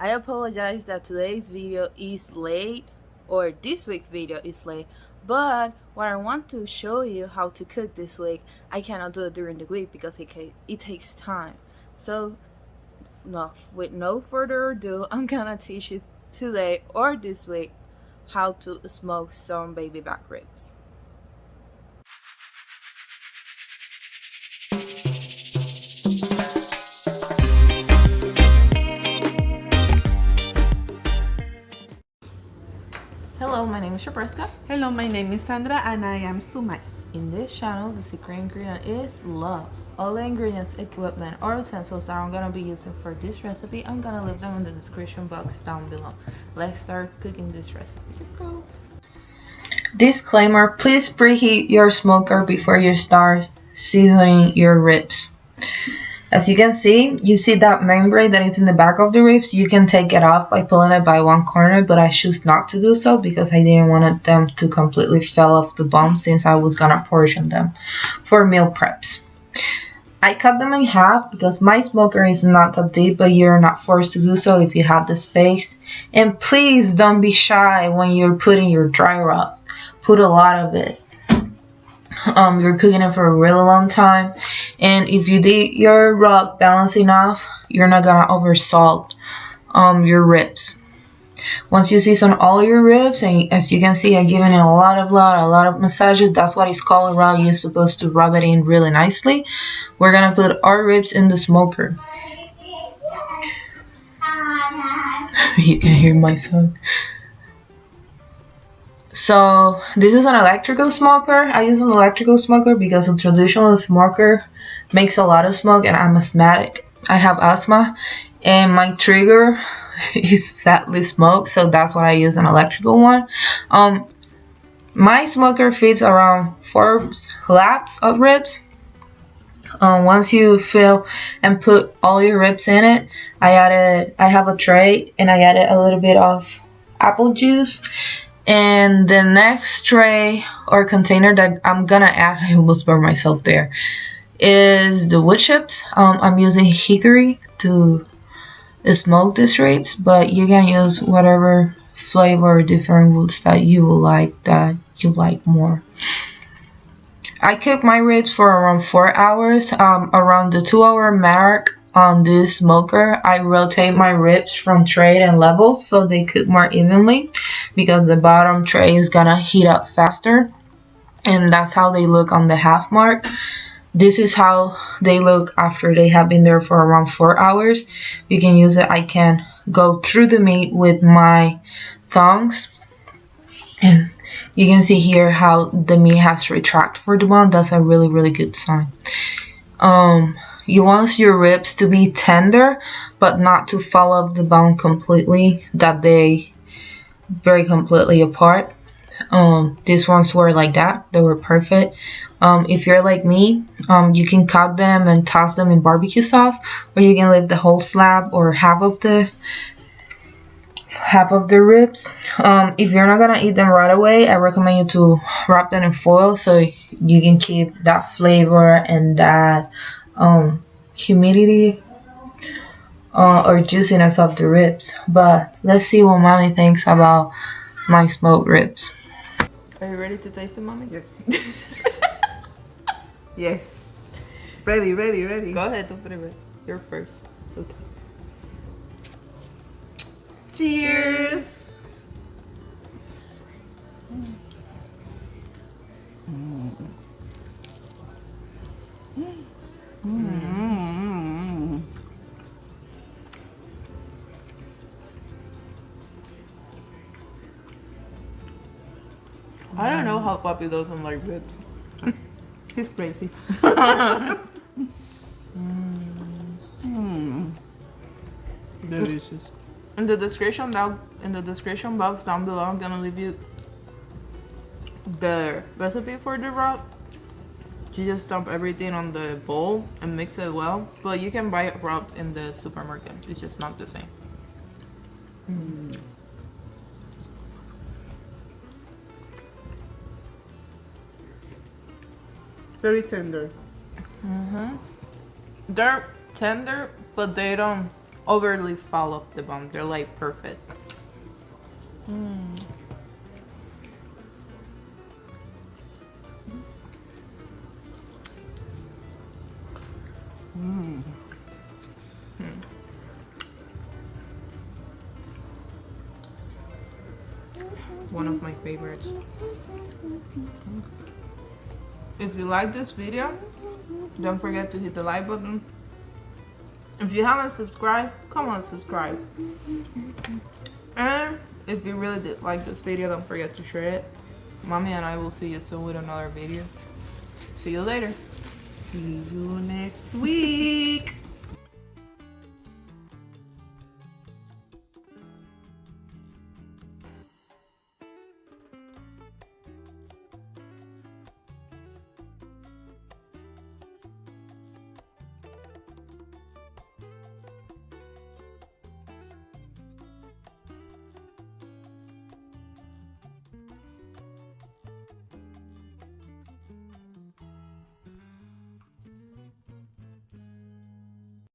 I apologize that today's video is late, or this week's video is late, but what I want to show you how to cook this week, I cannot do it during the week because it takes time. So with no further ado, I'm gonna teach you today or this week how to smoke some baby back ribs. Hello, my name is Shabresta. Hello, my name is Sandra and I am Sumai. In this channel, the secret ingredient is love. All the ingredients, equipment, or utensils that I'm gonna be using for this recipe, I'm gonna leave them in the description box down below. Let's start cooking this recipe. Let's go. Disclaimer, please preheat your smoker before you start seasoning your ribs. As you can see, you see that membrane that is in the back of the ribs. You can take it off by pulling it by one corner, but I choose not to do so because I didn't want them to completely fall off the bone since I was gonna portion them for meal preps. I cut them in half because my smoker is not that deep, but you're not forced to do so if you have the space. And please don't be shy when you're putting your dry rub. Put a lot of it. You're cooking it for a really long time, and if you did your rub balance enough, you're not gonna oversalt your ribs. Once you season all your ribs, and as you can see, I'm giving it a lot of massages. That's what it's called, a rub. You're supposed to rub it in really nicely. We're gonna put our ribs in the smoker. You can hear my son. So this is an electrical smoker. I use an electrical smoker because a traditional smoker makes a lot of smoke, and I'm asthmatic. I have asthma, and my trigger is sadly smoke, so that's why I use an electrical one. My smoker fits around 4 slabs of ribs. Once you fill and put all your ribs in it, I have a tray, and I added a little bit of apple juice. And the next tray or container that I'm gonna add, I almost burned myself there, is the wood chips. I'm using hickory to smoke these ribs, but you can use whatever flavor or different woods that you like more. I cook my ribs for around 4 hours. Around the 2-hour mark on this smoker, I rotate my ribs from tray and levels so they cook more evenly, because the bottom tray is gonna heat up faster, and that's how they look on the half mark. This is how they look after they have been there for around 4 hours. You can use it. I can go through the meat with my tongs, and you can see here how the meat has retracted for the bone. That's a really good sign. You want your ribs to be tender, but not to fall off the bone completely, that they very completely apart. These ones were like that. They were perfect. If you're like me, you can cut them and toss them in barbecue sauce, or you can leave the whole slab or half of the ribs. If you're not gonna eat them right away, I recommend you to wrap them in foil so you can keep that flavor and that humidity or juiciness of the ribs. But let's see what mommy thinks about my smoked ribs. Are you ready to taste it, mommy? Yes. Yes. It's ready. Go ahead, tú primero. You're first. Okay. Cheers. I don't know how Papi doesn't like ribs. He's crazy. Delicious. In the description box down below, I'm gonna leave you the recipe for the rub. You just dump everything on the bowl and mix it well, but you can buy it rubbed in the supermarket. It's just not the same. Very tender. They're tender, but they don't overly fall off the bone. They're like perfect. One of my favorites. If you like this video, don't forget to hit the like button. If you haven't subscribed, come on, subscribe. And if you really did like this video, don't forget to share it. Mommy and I will see you soon with another video. See you later. See you next week.